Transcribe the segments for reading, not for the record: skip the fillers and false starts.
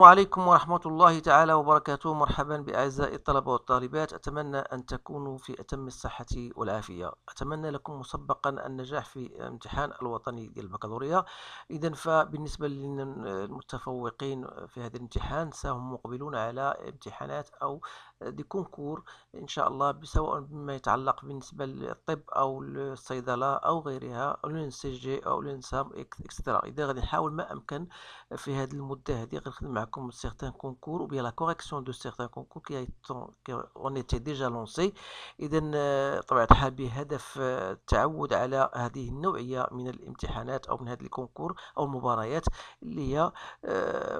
وعليكم ورحمة الله تعالى وبركاته. مرحبا بأعزائي الطلبة والطالبات، أتمنى أن تكونوا في أتم الصحة والعافية. أتمنى لكم مسبقا النجاح في الامتحان الوطني ديال البكالوريا. إذا فبالنسبة للمتفوقين في هذا الامتحان فهم مقبلون على امتحانات أو دي كونكور إن شاء الله، سواء بما يتعلق بالنسبة للطب أو الصيدلة أو غيرها أو الانسجي أو الانسام إكسترا. إذا غادي نحاول ما أمكن في هذه المدة هذه غنخدم معكم certains concours ou bien la correction de certains concours qui ont été déjà lancés. إذا طبعا الحال بهدف التعود على هذه النوعية من الامتحانات أو من هذه الكونكور أو المباريات اللي هي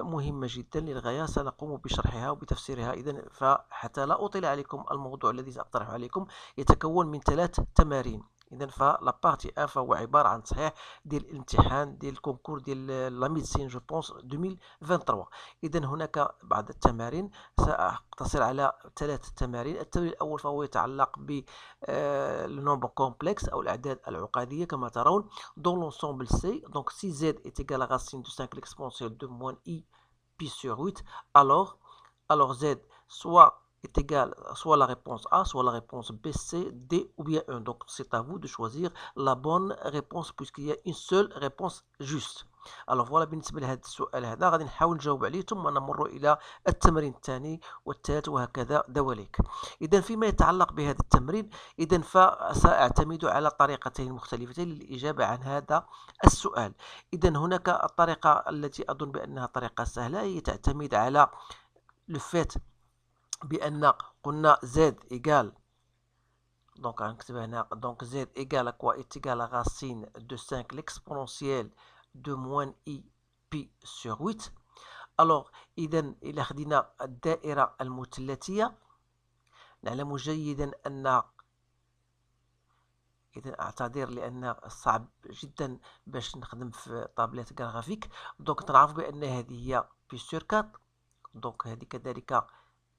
مهمة جدا للغاية، سنقوم بشرحها وبتفسيرها. إذا فحتى لا أطيل عليكم، الموضوع الذي سأقترح عليكم يتكون من 3 تمارين. إذا فلا بارتي 1 فهو عبارة عن تصحيح ديال الامتحان ديال الكونكور ديال لا ميديسين جو بونس 2023. إذا هناك بعض التمارين، سأقتصر على 3 تمارين. التمرين الأول فهو يتعلق ب النومبر كومبلكس أو الأعداد العقدية. كما ترون dans l'ensemble C, donc si Z est égal à racine de 5 l'exponentielle de moins I pi sur 8, alors Z soit est égal soit la réponse A, soit la réponse B, C, D ou bien 1. Donc c'est à vous de choisir la bonne réponse puisqu'il y a une seule réponse juste. Alors voilà بالنسبة لهذا السؤال هذا غادي نحاول نجاوب عليه، ثم نمر إلى التمرين الثاني والثالث وهكذا دواليك. إذا فيما يتعلق بهذا التمرين، إذا فسأعتمد على طريقتين مختلفتين للإجابة عن هذا السؤال. إذا هناك الطريقة التي أظن بأنها طريقة سهلة، هي تعتمد على le fait بأن قلنا Z égale donc غنكتبها هنا donc Z égale à quoi est égal à racine de 5 l'exponentielle de moins I pi sur 8. alors إذا إلى خدينا الدائرة المثلثية نعلم جيدا أن إذا أعتذر لأن صعب جدا باش نخدم في طابلات غرافيك. دونك تنعرف بأن هذه هي بي سور 4، دونك هذه كذلك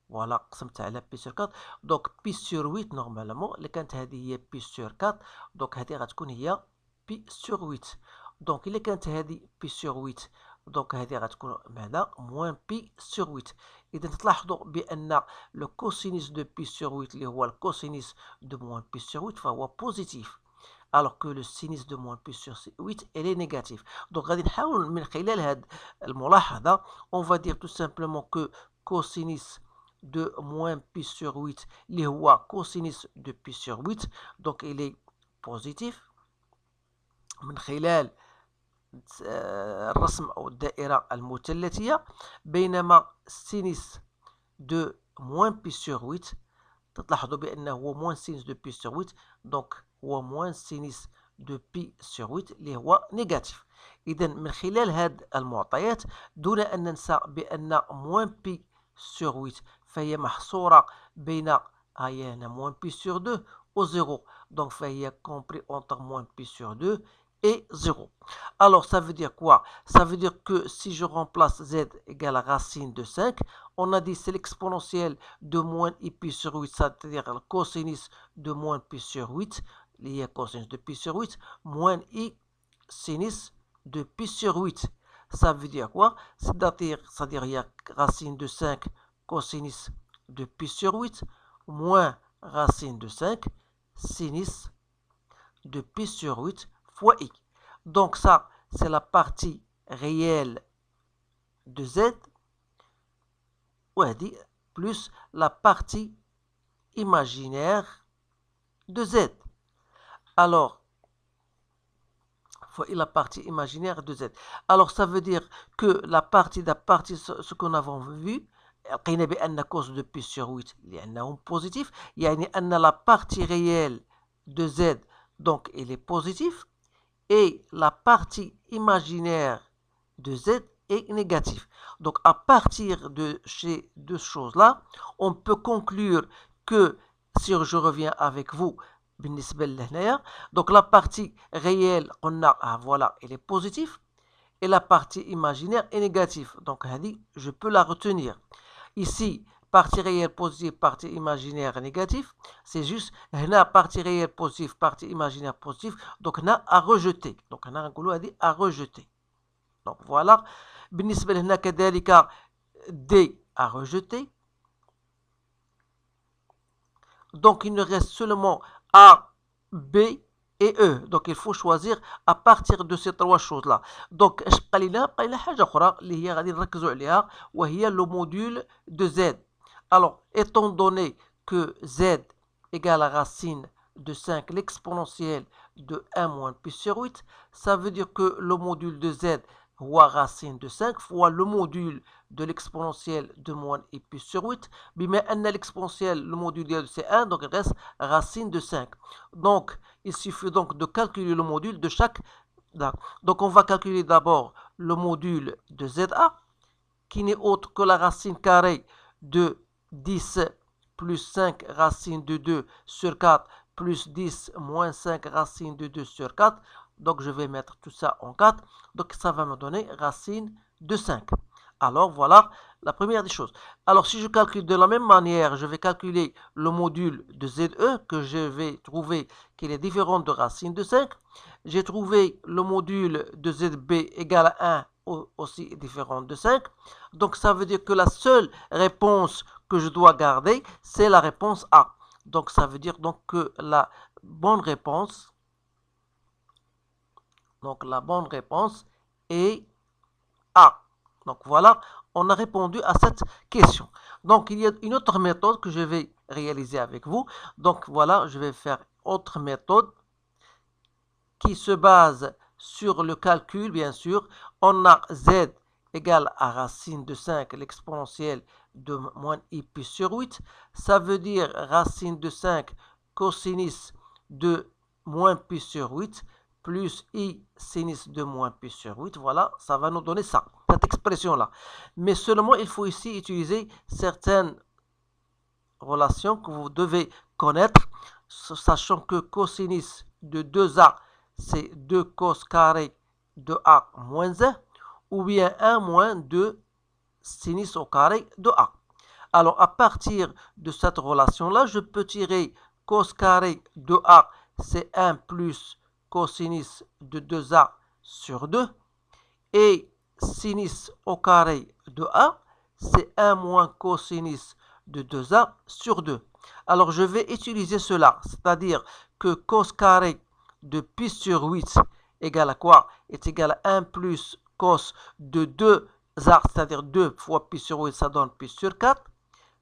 فوالا قسمتها على بي سور 4، دونك بي سور 8 نورمالمون. اللي كانت هذه هي بي سور 4، دونك هذه غتكون هي بي سور 8. دونك إلا كانت هذه بي سور 8، دونك هذه غتكون معنا موان بي سور 8. إذا تلاحظوا بأن لو كوسينيس دو بي سور 8 اللي هو الكوسينيس دو موان بي سور 8 فهو بوزيتيف، alors que le sinus de moins pi sur 8 elle est négative. Donc غادي نحاول من خلال هذه الملاحظة on va dire tout simplement que cosinus de moins pi sur 8 اللي هو cosinus de pi sur 8 donc il est positif. من خلال الرسم أو الدائرة المثلثية، بينما sinus de moins pi sur 8 تلاحظوا بأنه هو moins sinus de pi sur 8 donc هو moins sinus de pi sur 8 اللي هو نيجاتيف. إذا من خلال هذه المعطيات دون أن ننسى بأن moins pi sur 8 فهي محصورة بين هيا هنا moins pi sur 2 و 0، donc فهي compris entre moins pi sur 2 et 0. Alors ça veut dire quoi? Ça veut dire que si je remplace Z égale à racine de 5, on a dit c'est l'exponentielle de moins I pi sur 8, c'est-à-dire le cosinus de moins pi sur 8, lié à cosinus de pi sur 8, moins I sinus de pi sur 8. Ça veut dire quoi? C'est-à-dire il y a racine de 5 cosinus de pi sur 8 moins racine de 5 sinus de pi sur 8 fois I. Donc ça, c'est la partie réelle de Z, plus la partie imaginaire de Z. Alors, la partie imaginaire de Z. Alors, ça veut dire que la partie ce que nous avons vu, لقينا بأن cos de pi sur 8 لأنهم positif، يعني أن la partie réelle de Z donc il est positif et la partie imaginaire de Z est négative. Donc à partir de ces deux choses-là, on peut conclure que, si je reviens avec vous, donc la partie réelle, voilà, elle est positive et la partie imaginaire est négative. Donc je peux la retenir. Ici, partie réelle positive, partie imaginaire négative, c'est juste هنا partie réelle positive, partie imaginaire positive, donc هنا à rejeter. Donc هنا نقولوا هذه à rejeter. Donc voilà. بالنسبة لهنا كذلك D à rejeter. Donc, il ne reste seulement A, B et E. Donc, il faut choisir à partir de ces trois choses-là. Donc, اش بقى لنا حاجة أخرى اللي هي غادي نركزوا عليها وهي le module de Z. Alors, étant donné que Z égale la racine de 5, l'exponentielle de 1 moins pi sur 8, ça veut dire que le module de Z هو racine de 5 fois le module de l'exponentielle de moins i pi sur 8. بما أن l'exponentielle, le module de c'est 1, donc il reste racine de 5. Donc, il suffit donc de calculer le module de chaque. Donc, on va calculer d'abord le module de ZA, qui n'est autre que la racine carrée de 10 plus 5 racine de 2 sur 4 plus 10 moins 5 racine de 2 sur 4. Donc, je vais mettre tout ça en 4. Donc, ça va me donner racine de 5. Alors, voilà la première des choses. Alors, si je calcule de la même manière, je vais calculer le module de ZE que je vais trouver qu'il est différent de racine de 5. J'ai trouvé le module de ZB égal à 1 aussi différent de 5. Donc, ça veut dire que la seule réponse que je dois garder, c'est la réponse A. Donc, ça veut dire donc que la bonne réponse est A. Donc voilà, on a répondu à cette question. Donc il y a une autre méthode que je vais réaliser avec vous. Donc voilà, je vais faire autre méthode qui se base sur le calcul, bien sûr. On a Z égale à racine de 5, l'exponentielle de moins i pi sur 8. Ça veut dire racine de 5 cosinus de moins pi sur 8 plus i sinus de moins pi sur 8. Voilà, ça va nous donner ça, cette expression-là. Mais seulement, il faut ici utiliser certaines relations que vous devez connaître, sachant que cosinus de 2a, c'est 2 cos carré de a moins 1, ou bien 1 moins 2 sinus au carré de a. Alors, à partir de cette relation-là, je peux tirer cos carré de a, c'est 1 plus cosinus de 2a sur 2, et sinus au carré de a, c'est 1 moins cosinus de 2a sur 2. Alors, je vais utiliser cela, c'est-à-dire que cos carré de pi sur 8 égale à quoi? Est égal à 1 plus cos de 2a, c'est-à-dire 2 fois pi sur 8, ça donne pi sur 4,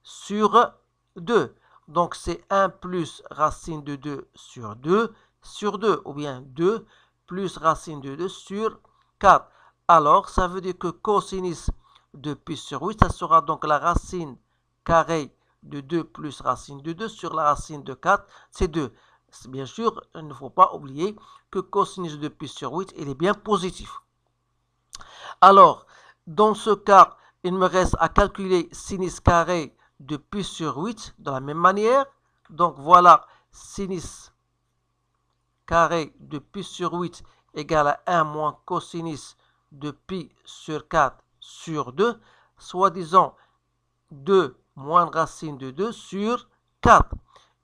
sur 2. Donc, c'est 1 plus racine de 2 sur 2, ou bien 2 plus racine de 2 sur 4. Alors, ça veut dire que cosinus de pi sur 8, ça sera donc la racine carrée de 2 plus racine de 2 sur la racine de 4, c'est 2. Bien sûr, il ne faut pas oublier que cosinus de pi sur 8, il est bien positif. Alors, dans ce cas, il me reste à calculer sinus carré de pi sur 8 de la même manière. Donc, voilà, sinus carré de pi sur 8 égale à 1 moins cosinus de pi sur 4 sur 2, soit disant 2 moins racine de 2 sur 4.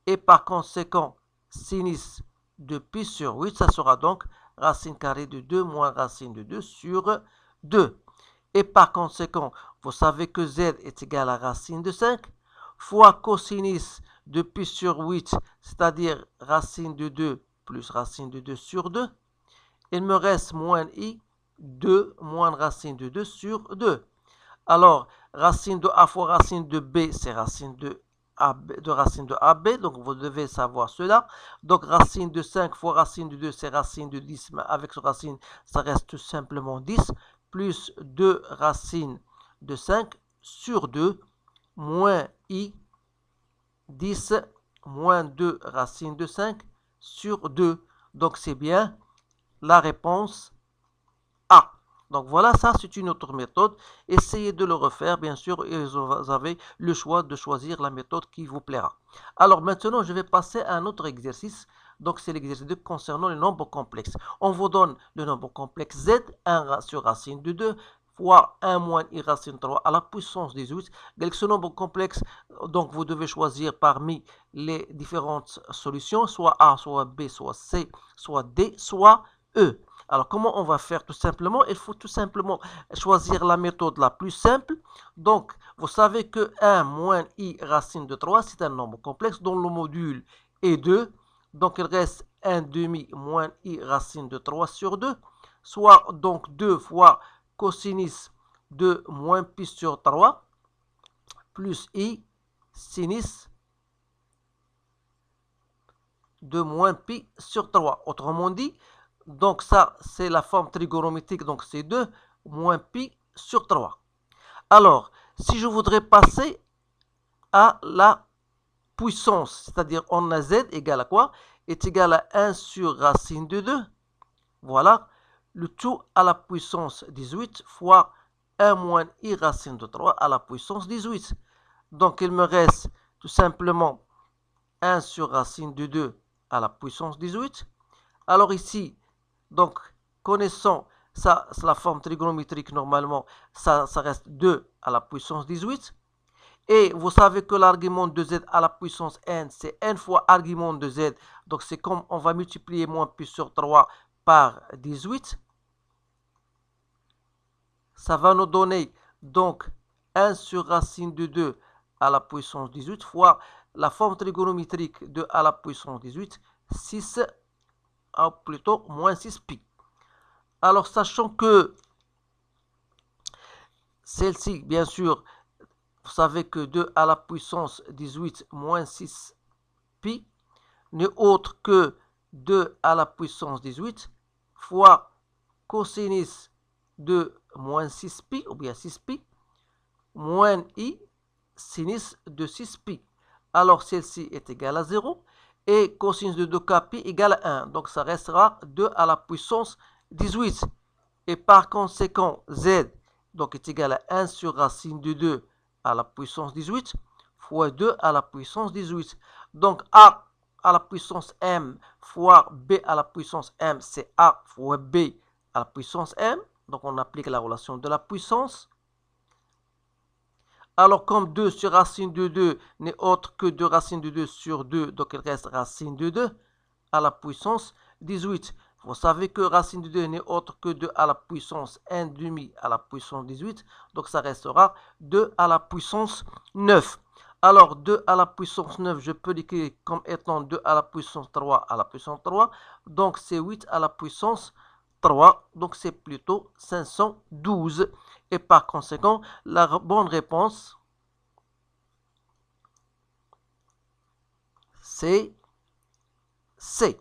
Et par conséquent, sinus de pi sur 8, ça sera donc racine carrée de 2 moins racine de 2 sur 2. Et par conséquent, vous savez que z est égal à racine de 5 fois cosinus de pi sur 8, c'est-à-dire racine de 2 plus racine de 2 sur 2. Il me reste moins i, 2 moins racine de 2 sur 2. Alors, racine de a fois racine de b, c'est racine de racine de AB, donc vous devez savoir cela. Donc, racine de 5 fois racine de 2, c'est racine de 10, mais avec ce racine, ça reste tout simplement 10, plus 2 racine de 5 sur 2, moins i, 10, moins 2 racine de 5 sur 2. Donc, c'est bien la réponse A. Donc voilà, ça c'est une autre méthode. Essayez de le refaire, bien sûr, et vous avez le choix de choisir la méthode qui vous plaira. Alors maintenant, je vais passer à un autre exercice. Donc c'est l'exercice concernant les nombres complexes. On vous donne le nombre complexe z, 1 sur racine de 2, fois 1 moins i racine 3 à la puissance 18. Avec ce nombre complexe, donc vous devez choisir parmi les différentes solutions, soit A, soit B, soit C, soit D, soit E. Alors, comment on va faire? Tout simplement, il faut tout simplement choisir la méthode la plus simple. Donc, vous savez que 1 moins i racine de 3, c'est un nombre complexe dont le module est 2. Donc, il reste 1 demi moins i racine de 3 sur 2, soit donc 2 fois cosinus de moins pi sur 3, plus i sinus de moins pi sur 3. Autrement dit, donc ça, c'est la forme trigonométrique, donc c'est 2 moins pi sur 3. Alors, si je voudrais passer à la puissance, c'est-à-dire on a z égale à quoi? Est égal à 1 sur racine de 2. Voilà, le tout à la puissance 18 fois 1 moins i racine de 3 à la puissance 18. Donc, il me reste tout simplement 1 sur racine de 2 à la puissance 18. Alors ici, donc, connaissant ça, la forme trigonométrique, normalement, ça reste 2 à la puissance 18. Et vous savez que l'argument de z à la puissance n, c'est n fois argument de z. Donc, c'est comme on va multiplier moins pi sur 3 par 18. Ça va nous donner donc 1 sur racine de 2 à la puissance 18 fois la forme trigonométrique de à la puissance 18, 6, plutôt moins 6 pi. Alors, sachant que celle-ci, bien sûr, vous savez que 2 à la puissance 18 moins 6 pi n'est autre que 2 à la puissance 18 fois cosinus de moins 6 pi, ou bien 6 pi, moins i sinus de 6 pi. Alors, celle-ci est égale à 0 et cosinus de 2k pi égale à 1. Donc, ça restera 2 à la puissance 18. Et par conséquent, z donc, est égal à 1 sur racine de 2 à la puissance 18 fois 2 à la puissance 18. Donc, a à la puissance m fois b à la puissance m, c'est a fois b à la puissance m. Donc, on applique la relation de la puissance. Alors, comme 2 sur racine de 2 n'est autre que 2 racine de 2 sur 2, donc il reste racine de 2 à la puissance 18. Vous savez que racine de 2 n'est autre que 2 à la puissance 1 demi à la puissance 18. Donc, ça restera 2 à la puissance 9. Alors, 2 à la puissance 9, je peux l'écrire comme étant 2 à la puissance 3 à la puissance 3. Donc, c'est 8 à la puissance 3. Donc, c'est plutôt 512. Et par conséquent, la bonne réponse, c'est C.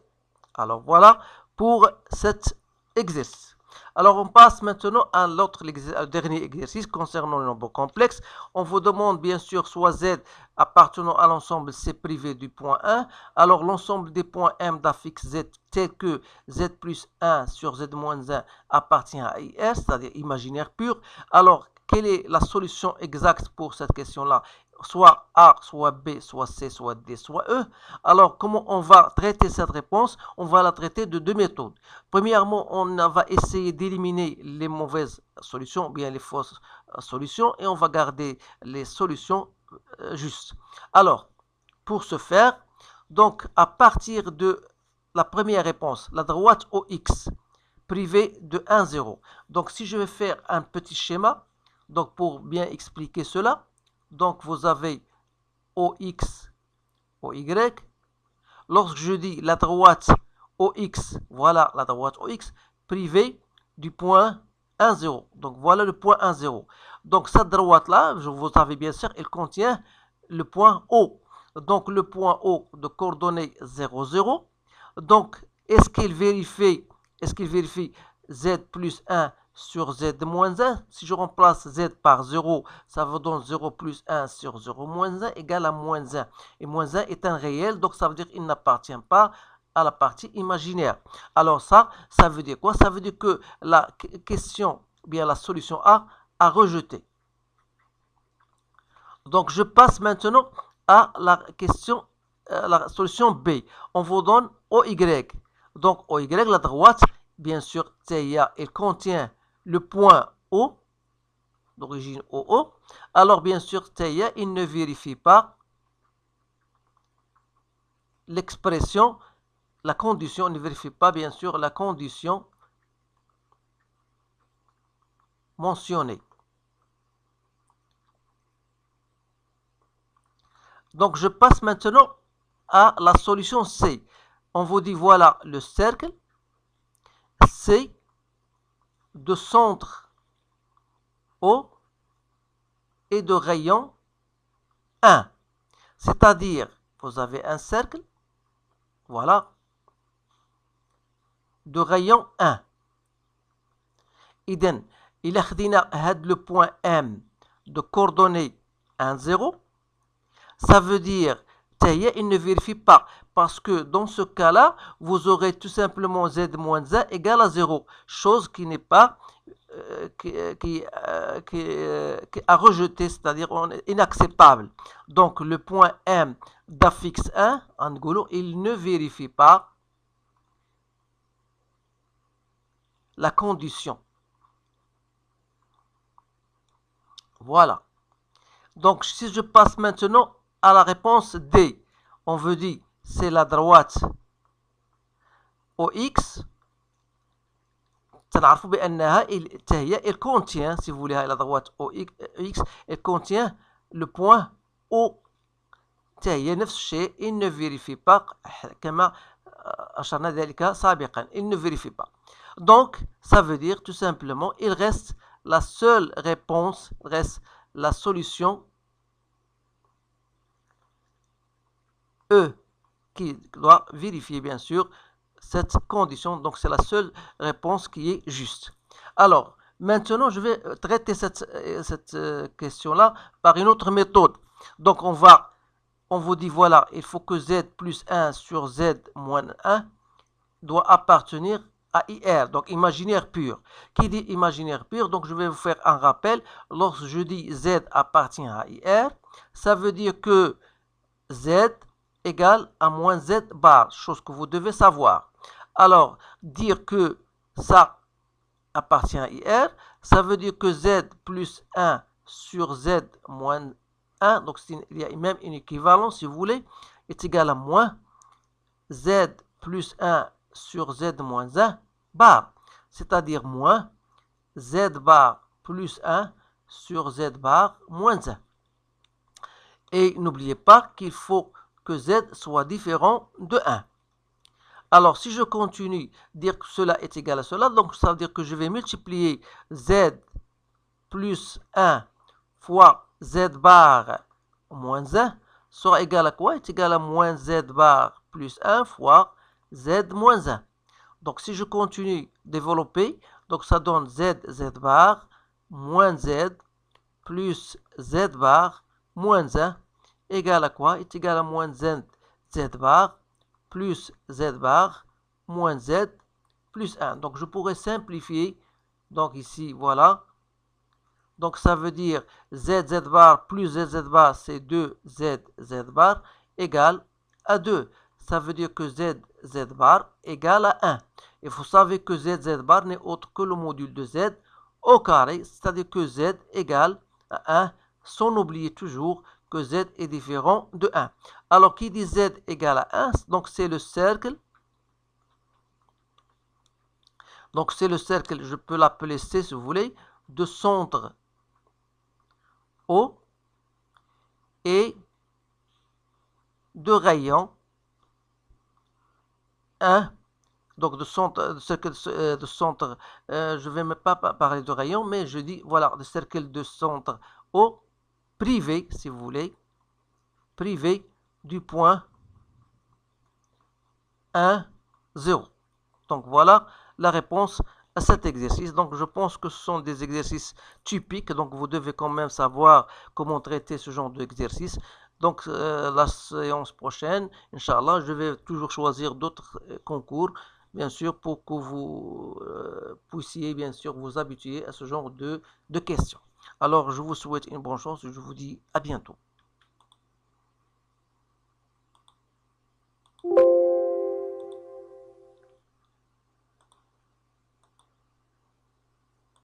Alors, voilà pour cet exercice. Alors, on passe maintenant à l'autre dernier exercice concernant le nombre complexe. On vous demande bien sûr soit z appartenant à l'ensemble C privé du point 1. Alors, l'ensemble des points M d'affixe z tel que z plus 1 sur z moins 1 appartient à IS, c'est-à-dire imaginaire pur. Alors, quelle est la solution exacte pour cette question-là? Soit A, soit B, soit C, soit D, soit E. Alors, comment on va traiter cette réponse? On va la traiter de deux méthodes. Premièrement, on va essayer d'éliminer les mauvaises solutions, ou bien les fausses solutions, et on va garder les solutions justes. Alors, pour ce faire, donc, à partir de la première réponse, la droite OX, privée de 1, 0. Donc, si je vais faire un petit schéma, donc pour bien expliquer cela, donc vous avez OX, OY. Lorsque je dis la droite OX, voilà la droite OX, privée du point 1, 0. Donc voilà le point 1, 0. Donc cette droite-là, vous savez bien sûr, elle contient le point O. Donc le point O de coordonnées 0, 0. Donc est-ce qu'il vérifie Z plus 1 sur Z moins 1, si je remplace Z par 0, ça vous donne 0 plus 1 sur 0 moins 1 égale à moins 1. Et moins 1 est un réel, donc ça veut dire qu'il n'appartient pas à la partie imaginaire. Alors ça veut dire quoi? Ça veut dire que la question, bien la solution A, a rejeté. Donc je passe maintenant à la question, la solution B. On vous donne OY. Donc OY, la droite, bien sûr, TIA, elle contient le point O, d'origine OO. Alors, bien sûr, TIA, il ne vérifie pas l'expression, la condition, il ne vérifie pas, bien sûr, la condition mentionné. Donc, je passe maintenant à la solution C. On vous dit, voilà le cercle C de centre O et de rayon 1. C'est-à-dire, vous avez un cercle, voilà, de rayon 1. إذن إلا خدينا هاد le point M de coordonnées 1, 0, ça veut dire il ne vérifie pas parce que dans ce cas-là, vous aurez tout simplement z moins 1 égale à 0, chose qui n'est pas à rejeter, c'est-à-dire inacceptable. Donc le point M d'affixe 1, Angulo, il ne vérifie pas la condition. Voilà. Donc si je passe maintenant à la réponse D, on veut dire c'est la droite OX. تعرفوا بأنها elle contient, si vous voulez, la droite OX, elle contient le point O. هي نفس الشيء, il ne vérifie pas كما أشرنا ذلك سابقا, il ne vérifie pas. Donc ça veut dire tout simplement il reste la seule réponse, reste la solution E qui doit vérifier bien sûr cette condition. Donc c'est la seule réponse qui est juste. Alors maintenant je vais traiter cette question-là par une autre méthode. Donc on vous dit voilà, il faut que z plus 1 sur z moins 1 doit appartenir à IR, donc imaginaire pur. Qui dit imaginaire pur, donc je vais vous faire un rappel. Lorsque je dis z appartient à IR, ça veut dire que z égale à moins z bar, chose que vous devez savoir. Alors, dire que ça appartient à IR, ça veut dire que z plus 1 sur z moins 1, donc il y a même une équivalence si vous voulez, est égal à moins z plus 1 sur z moins 1 bar, c'est-à-dire moins z bar plus 1 sur z bar moins 1. Et n'oubliez pas qu'il faut que z soit différent de 1. Alors, si je continue dire que cela est égal à cela, donc ça veut dire que je vais multiplier z plus 1 fois z bar moins 1 sera égal à quoi? Est égal à moins z bar plus 1 fois z moins 1. Donc, si je continue développer, donc ça donne z bar moins z plus z bar moins 1 égal à quoi? Est égal à moins z bar plus z bar moins z plus 1. Donc, je pourrais simplifier. Donc, ici, voilà. Donc, ça veut dire z bar plus z bar, c'est 2z bar égale à 2. Ça veut dire que z bar égale à 1. Et vous savez que z bar n'est autre que le module de z au carré, c'est-à-dire que z égale à 1, sans oublier toujours que z est différent de 1. Alors, qui dit z égale à 1, donc c'est le cercle. Donc, c'est le cercle, je peux l'appeler C si vous voulez, de centre O et de rayon 1. Donc, de centre, je ne vais même pas parler de rayon, mais je dis, voilà, le cercle de centre O privé, si vous voulez, privé du point 1, 0. Donc, voilà la réponse à cet exercice. Donc, je pense que ce sont des exercices typiques. Donc, vous devez quand même savoir comment traiter ce genre d'exercice. Donc, la séance prochaine, Inch'Allah, je vais toujours choisir d'autres concours, bien sûr, pour que vous puissiez, bien sûr, vous habituer à ce genre de questions. Alors, je vous souhaite une bonne chance et je vous dis à bientôt.